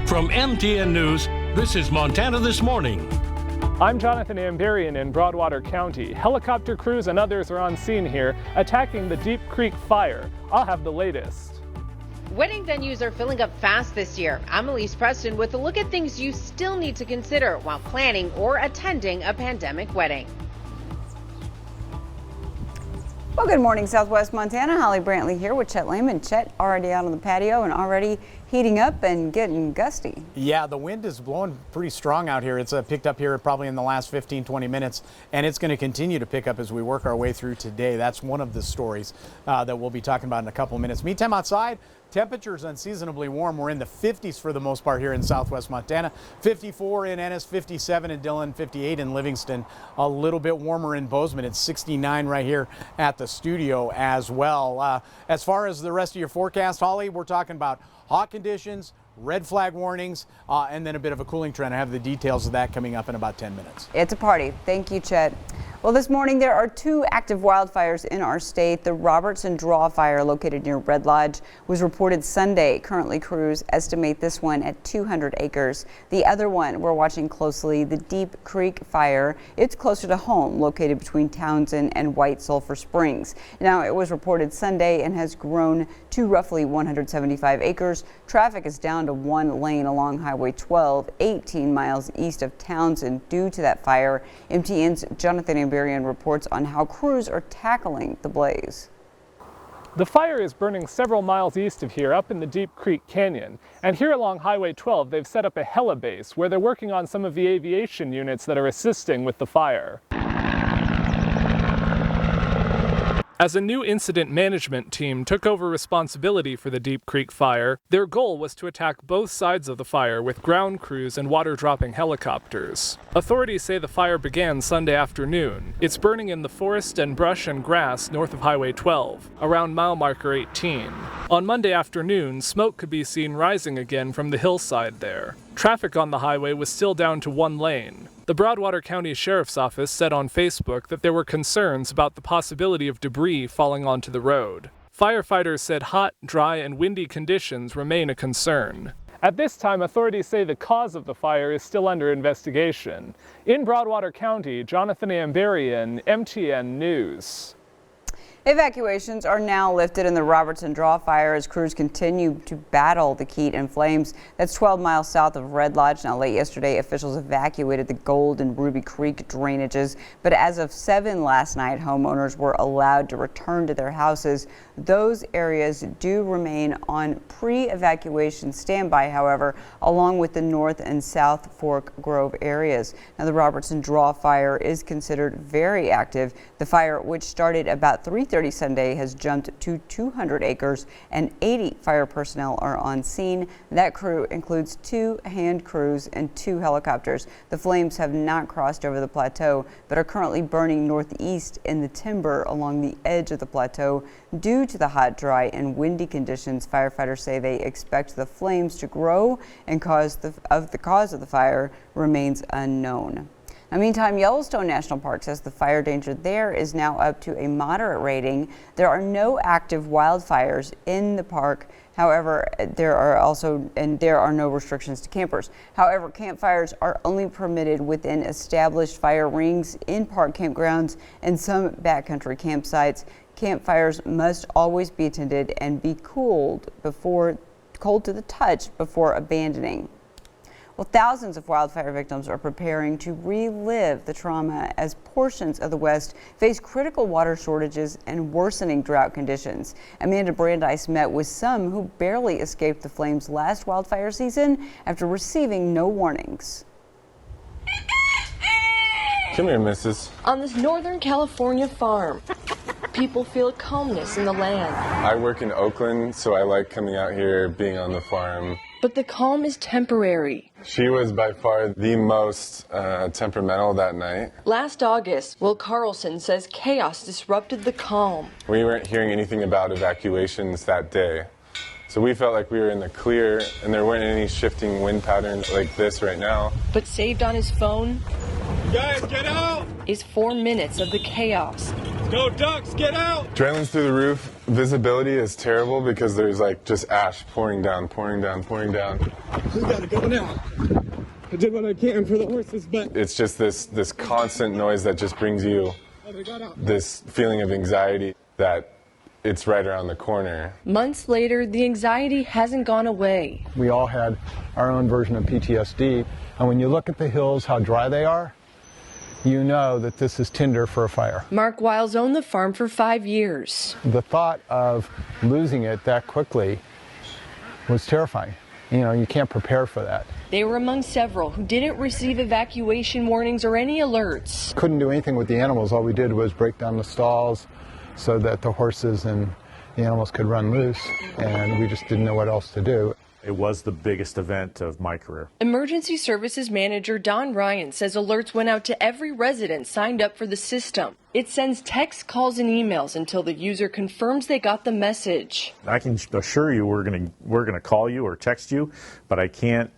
From MTN News, this is Montana This Morning. I'm Jonathan Amberian in Broadwater County. Helicopter crews and others are on scene here attacking the Deep Creek fire. I'll have the latest. Wedding venues are filling up fast this year. I'm Elise Preston with a look at things you still need to consider while planning or attending a pandemic wedding. Well, good morning, Southwest Montana. Holly Brantley here with Chet Lehman. Chet already out on the patio and already heating up and getting gusty. Yeah, the wind is blowing pretty strong out here. It's picked up here probably in the last 15-20 minutes, and it's going to continue to pick up as we work our way through today. That's one of the stories that we'll be talking about in a couple of minutes. Meantime, outside, temperatures unseasonably warm. We're in the 50s for the most part here in Southwest Montana. 54 in Ennis, 57 in Dillon, 58 in Livingston. A little bit warmer in Bozeman. It's 69 right here at the studio as well. As far as the rest of your forecast, Holly, we're talking about hot conditions, red flag warnings, and then a bit of a cooling trend. I have the details of that coming up in about 10 minutes. It's a party. Thank you, Chet. Well, this morning there are two active wildfires in our state. The Robertson Draw fire located near Red Lodge was reported Sunday. Currently, crews estimate this one at 200 acres. The other one we're watching closely, the Deep Creek fire. It's closer to home, located between Townsend and White Sulphur Springs. Now, it was reported Sunday and has grown to roughly 175 acres. Traffic is down to one lane along Highway 12, 18 miles east of Townsend due to that fire. MTN's Jonathan Amberian reports on how crews are tackling the blaze. The fire is burning several miles east of here up in the Deep Creek Canyon. And here along Highway 12, they've set up a helibase where they're working on some of the aviation units that are assisting with the fire. As a new incident management team took over responsibility for the Deep Creek fire, their goal was to attack both sides of the fire with ground crews and water-dropping helicopters. Authorities say the fire began Sunday afternoon. It's burning in the forest and brush and grass north of Highway 12, around mile marker 18. On Monday afternoon, smoke could be seen rising again from the hillside there. Traffic on the highway was still down to one lane. The Broadwater County Sheriff's Office said on Facebook that there were concerns about the possibility of debris falling onto the road. Firefighters said hot, dry, and windy conditions remain a concern. At this time, authorities say the cause of the fire is still under investigation. In Broadwater County, Jonathan Amberian, MTN News. Evacuations are now lifted in the Robertson Draw fire as crews continue to battle the heat and flames. That's 12 miles south of Red Lodge. Now, late yesterday, officials evacuated the Gold and Ruby Creek drainages. But as of 7 last night, homeowners were allowed to return to their houses. Those areas do remain on pre-evacuation standby, however, along with the North and South Fork Grove areas. Now, the Robertson Draw fire is considered very active. The fire, which started about 3:30 Sunday, has jumped to 200 acres and 80 fire personnel are on scene. That crew includes 2 hand crews and 2 helicopters. The flames have not crossed over the plateau but are currently burning northeast in the timber along the edge of the plateau. Due to the hot, dry, and windy conditions, firefighters say they expect the flames to grow and the cause of the fire remains unknown. Now, meantime, Yellowstone National Park says the fire danger there is now up to a moderate rating. There are no active wildfires in the park. However, there are no restrictions to campers. However, campfires are only permitted within established fire rings in park campgrounds and some backcountry campsites. Campfires must always be attended and be cooled to the touch before abandoning. Well, thousands of wildfire victims are preparing to relive the trauma as portions of the West face critical water shortages and worsening drought conditions. Amanda Brandeis met with some who barely escaped the flames last wildfire season after receiving no warnings. Come here, missus. On this Northern California farm, people feel a calmness in the land. I work in Oakland, so I like coming out here, being on the farm. But the calm is temporary. She was by far the most temperamental that night. Last August, Will Carlson says chaos disrupted the calm. We weren't hearing anything about evacuations that day. So we felt like we were in the clear and there weren't any shifting wind patterns like this right now. But saved on his phone, guys, get out! Is 4 minutes of the chaos. Go ducks, get out! Adrenaline's through the roof. Visibility is terrible because there's like just ash pouring down, pouring down, pouring down. We gotta go now. I did what I can for the horses, but It's just this constant noise that just brings you this feeling of anxiety that it's right around the corner. Months later, the anxiety hasn't gone away. We all had our own version of PTSD, and when you look at the hills, how dry they are, you know that this is tinder for a fire. Mark Wiles owned the farm for 5 years. The thought of losing it that quickly was terrifying. You know, you can't prepare for that. They were among several who didn't receive evacuation warnings or any alerts. Couldn't do anything with the animals. All we did was break down the stalls so that the horses and the animals could run loose, and we just didn't know what else to do. It was the biggest event of my career. Emergency Services Manager Don Ryan says alerts went out to every resident signed up for the system. It sends texts, calls, and emails until the user confirms they got the message. I can assure you we're gonna call you or text you, but I can't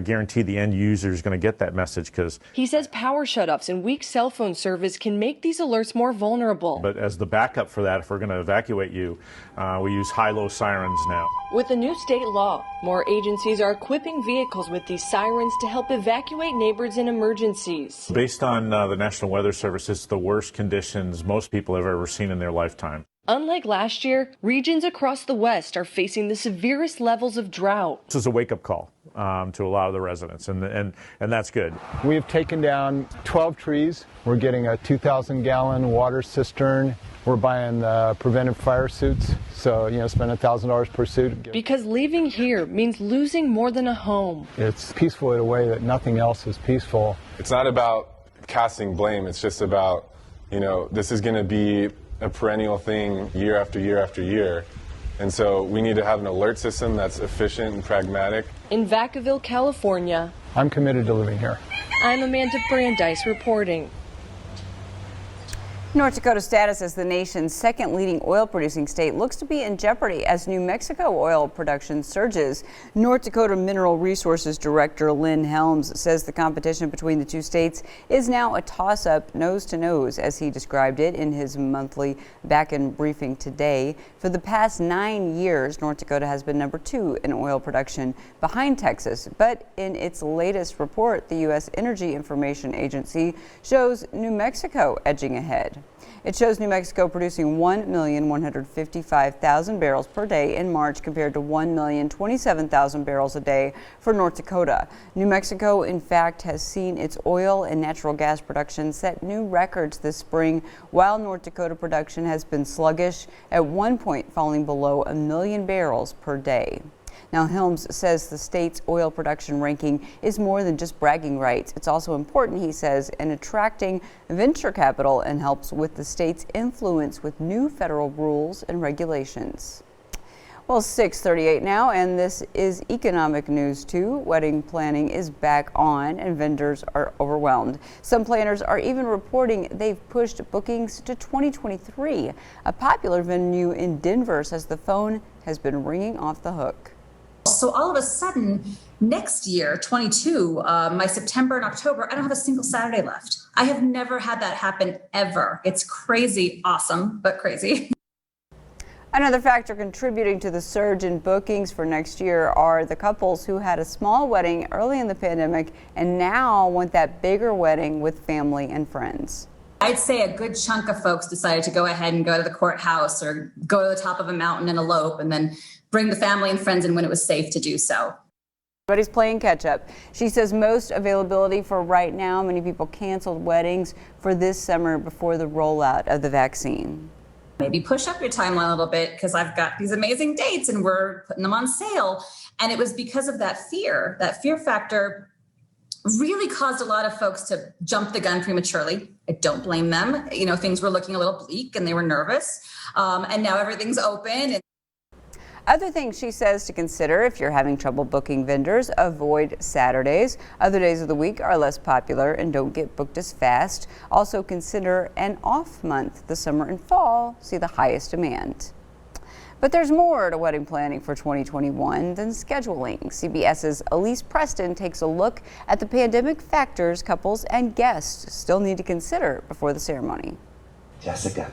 guarantee the end user is going to get that message because. He says power shutoffs and weak cell phone service can make these alerts more vulnerable. But as the backup for that, if we're going to evacuate you, we use high-low sirens now. With the new state law, more agencies are equipping vehicles with these sirens to help evacuate neighbors in emergencies. Based on the National Weather Service, it's the worst conditions most people have ever seen in their lifetime. Unlike last year, regions across the West are facing the severest levels of drought. This is a wake-up call to a lot of the residents, and that's good. We have taken down 12 trees. We're getting a 2,000-gallon water cistern. We're buying preventive fire suits, so spend $1,000 per suit. Because leaving here means losing more than a home. It's peaceful in a way that nothing else is peaceful. It's not about casting blame. It's just about, this is going to be a perennial thing year after year after year. And so we need to have an alert system that's efficient and pragmatic. In Vacaville, California, I'm committed to living here. I'm Amanda Brandeis reporting. North Dakota's status as the nation's second leading oil-producing state looks to be in jeopardy as New Mexico oil production surges. North Dakota Mineral Resources Director Lynn Helms says the competition between the two states is now a toss-up, nose-to-nose, as he described it in his monthly back-end briefing today. For the past 9 years, North Dakota has been number 2 in oil production, behind Texas. But in its latest report, the U.S. Energy Information Agency shows New Mexico edging ahead. It shows New Mexico producing 1,155,000 barrels per day in March compared to 1,027,000 barrels a day for North Dakota. New Mexico, in fact, has seen its oil and natural gas production set new records this spring, while North Dakota production has been sluggish, at one point falling below 1 million barrels per day. Now, Helms says the state's oil production ranking is more than just bragging rights. It's also important, he says, in attracting venture capital and helps with the state's influence with new federal rules and regulations. Well, 6:38 now, and this is economic news too. Wedding planning is back on and vendors are overwhelmed. Some planners are even reporting they've pushed bookings to 2023. A popular venue in Denver says the phone has been ringing off the hook. So all of a sudden, next year, 22, my September and October, I don't have a single Saturday left. I have never had that happen ever. It's crazy, awesome, but crazy. Another factor contributing to the surge in bookings for next year are the couples who had a small wedding early in the pandemic and now want that bigger wedding with family and friends. I'd say a good chunk of folks decided to go ahead and go to the courthouse or go to the top of a mountain and elope and then bring the family and friends in when it was safe to do so. But he's playing catch up. She says most availability for right now, many people canceled weddings for this summer before the rollout of the vaccine. Maybe push up your timeline a little bit because I've got these amazing dates and we're putting them on sale. And it was because of that fear factor really caused a lot of folks to jump the gun prematurely. I don't blame them. Things were looking a little bleak and they were nervous. And now everything's open. Other things she says to consider if you're having trouble booking vendors: avoid Saturdays. Other days of the week are less popular and don't get booked as fast. Also consider an off month. The summer and fall see the highest demand. But there's more to wedding planning for 2021 than scheduling. CBS's Elise Preston takes a look at the pandemic factors couples and guests still need to consider before the ceremony. Jessica,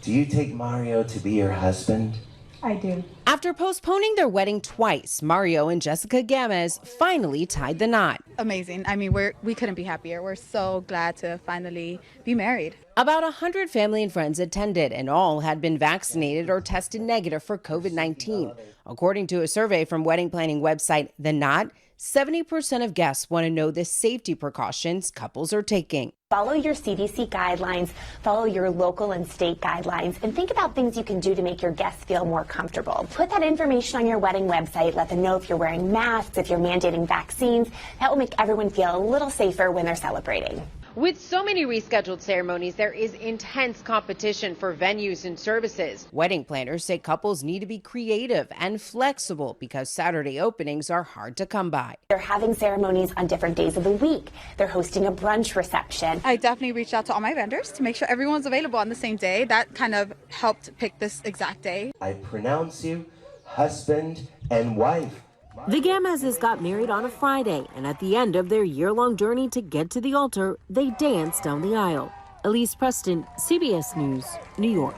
Do you take Mario to be your husband? I do. After postponing their wedding twice, Mario and Jessica Gamez finally tied the knot. Amazing. I mean, we couldn't be happier. We're so glad to finally be married. About 100 family and friends attended, and all had been vaccinated or tested negative for COVID-19. According to a survey from wedding planning website The Knot, 70% of guests want to know the safety precautions couples are taking. Follow your CDC guidelines, follow your local and state guidelines, and think about things you can do to make your guests feel more comfortable. Put that information on your wedding website. Let them know if you're wearing masks, if you're mandating vaccines. That will make everyone feel a little safer when they're celebrating. With so many rescheduled ceremonies, there is intense competition for venues and services. Wedding planners say couples need to be creative and flexible because Saturday openings are hard to come by. They're having ceremonies on different days of the week. They're hosting a brunch reception. I definitely reached out to all my vendors to make sure everyone's available on the same day. That kind of helped pick this exact day. I pronounce you husband and wife. The Gamezes got married on a Friday, and at the end of their year-long journey to get to the altar, they danced down the aisle. Elise Preston, CBS News, New York.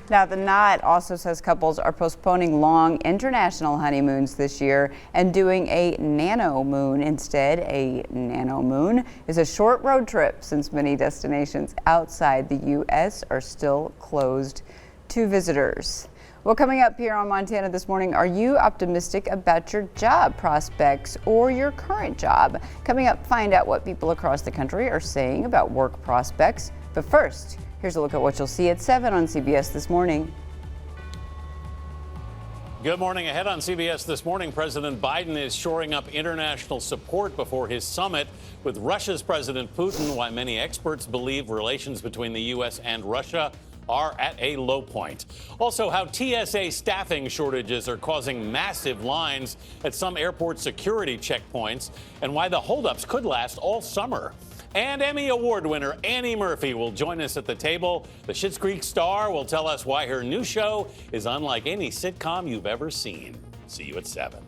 Now, The Knot also says couples are postponing long international honeymoons this year and doing a nano moon instead. A nano moon is a short road trip since many destinations outside the U.S. are still closed to visitors. Well, coming up here on Montana This Morning, are you optimistic about your job prospects or your current job? Coming up, find out what people across the country are saying about work prospects. But first, here's a look at what you'll see at 7 on CBS This Morning. Good morning. Ahead on CBS This Morning, President Biden is shoring up international support before his summit with Russia's President Putin, why many experts believe relations between the U.S. and Russia are at a low point. Also, how TSA staffing shortages are causing massive lines at some airport security checkpoints and why the holdups could last all summer. And Emmy Award winner Annie Murphy will join us at the table. The Schitt's Creek star will tell us why her new show is unlike any sitcom you've ever seen. See you at 7.